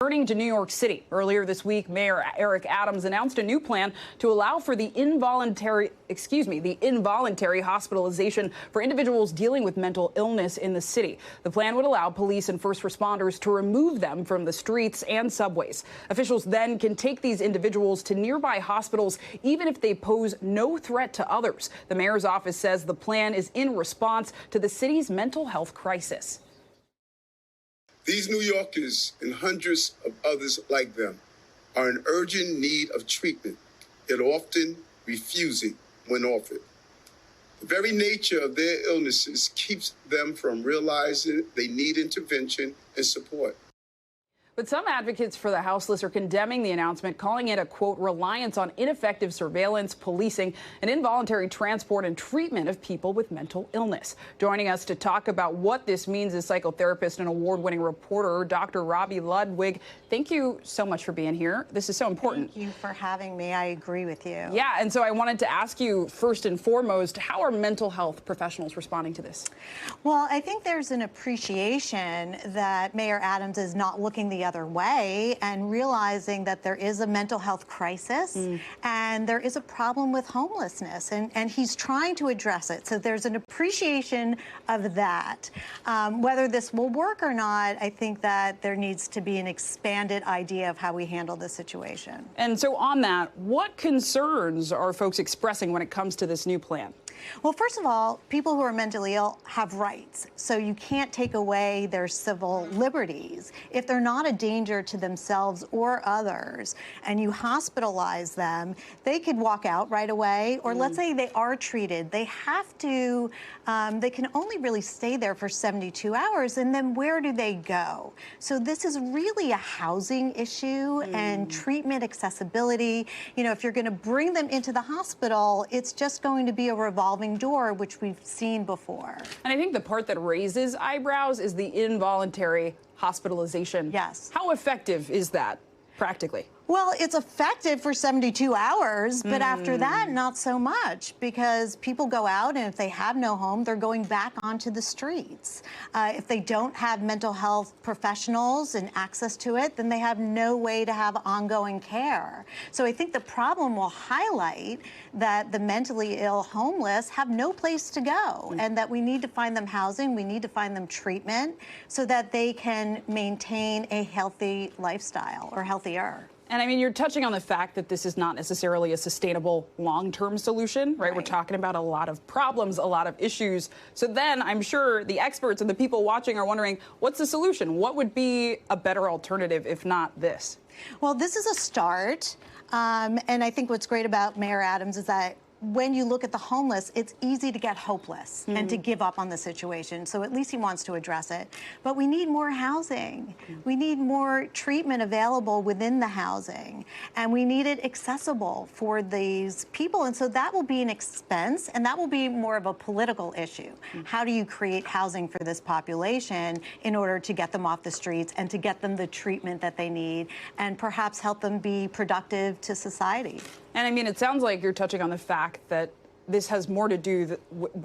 Turning to New York City, earlier this week, Mayor Eric Adams announced a new plan to allow for the involuntary hospitalization for individuals dealing with mental illness in the city. The plan would allow police and first responders to remove them from the streets and subways. Officials then can take these individuals to nearby hospitals, even if they pose no threat to others. The mayor's office says the plan is in response to the city's mental health crisis. These New Yorkers and hundreds of others like them are in urgent need of treatment, yet often refusing when offered. The very nature of their illnesses keeps them from realizing they need intervention and support. But some advocates for the houseless are condemning the announcement, calling it a, quote, reliance on ineffective surveillance, policing, and involuntary transport and treatment of people with mental illness. Joining us to talk about what this means is psychotherapist and award-winning reporter, Dr. Robi Ludwig. Thank you so much for being here. This is so important. Thank you for having me. I agree with you. Yeah, and so I wanted to ask you, first and foremost, how are mental health professionals responding to this? Well, I think there's an appreciation that Mayor Adams is not looking the other way and realizing that there is a mental health crisis and there is a problem with homelessness, and he's trying to address it. So there's an appreciation of that. Whether this will work or not, I think that there needs to be an expanded idea of how we handle this situation. And so on that, what concerns are folks expressing when it comes to this new plan? Well, first of all, people who are mentally ill have rights, so you can't take away their civil liberties. If they're not a danger to themselves or others, and you hospitalize them, they could walk out right away, or let's say they are treated, they have to, they can only really stay there for 72 hours, and then where do they go? So this is really a housing issue and treatment accessibility. You know, if you're going to bring them into the hospital, it's just going to be a revolving door, which we've seen before. And I think the part that raises eyebrows is the involuntary hospitalization. Yes. How effective is that practically? Well, it's effective for 72 hours, but after that, not so much, because people go out, and if they have no home, they're going back onto the streets. If they don't have mental health professionals and access to it, then they have no way to have ongoing care. So I think the problem will highlight that the mentally ill homeless have no place to go, and that we need to find them housing, we need to find them treatment, so that they can maintain a healthy lifestyle, or healthier. And I mean, you're touching on the fact that this is not necessarily a sustainable long-term solution, right? We're talking about a lot of problems, a lot of issues. So then I'm sure the experts and the people watching are wondering, what's the solution? What would be a better alternative if not this? Well, this is a start. And I think what's great about Mayor Adams is that when you look at the homeless, it's easy to get hopeless and to give up on the situation. So at least he wants to address it. But we need more housing. We need more treatment available within the housing. And we need it accessible for these people. And so that will be an expense, and that will be more of a political issue. How do you create housing for this population in order to get them off the streets and to get them the treatment that they need, and perhaps help them be productive to society? And I mean, it sounds like you're touching on the fact that this has more to do,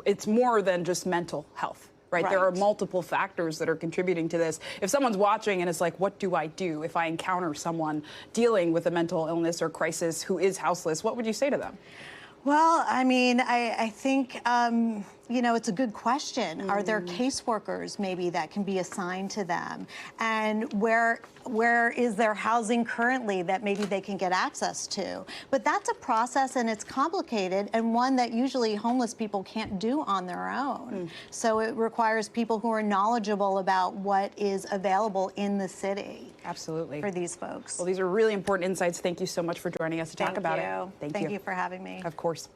it's more than just mental health, right? There are multiple factors that are contributing to this. If someone's watching and it's like, what do I do if I encounter someone dealing with a mental illness or crisis who is houseless? What would you say to them? Well, I mean, I think, you know, it's a good question. Are there caseworkers maybe that can be assigned to them? And where is their housing currently that maybe they can get access to? But that's a process, and it's complicated, and one that usually homeless people can't do on their own. So it requires people who are knowledgeable about what is available in the city. Absolutely. For these folks. Well, these are really important insights. Thank you so much for joining us to talk about it. Thank you for having me. Of course.